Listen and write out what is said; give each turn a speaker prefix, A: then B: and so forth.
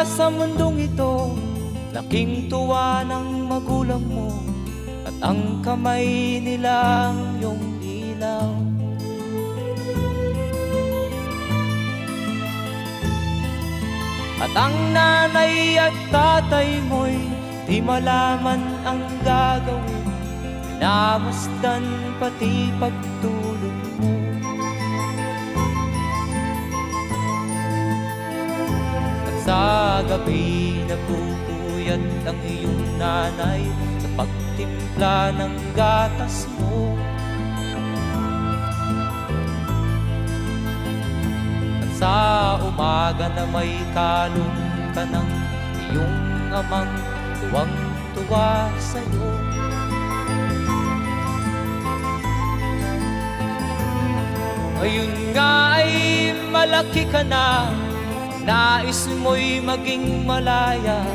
A: sa mundong ito, laking tuwa ng magulang mo, at ang kamay nila ang iyong ilaw. At ang nanay at tatay mo'y di malaman ang gagawin, minamasdan pati pagtulog mo. At sa gabi napupuyat ang iyong nanay sa pagtimpla ng gatas mo. Sa umaga na may kalong ka ng iyong amang tuwang-tuwa sa'yo. Ngayon nga ay malaki ka na, nais mo'y maging malaya.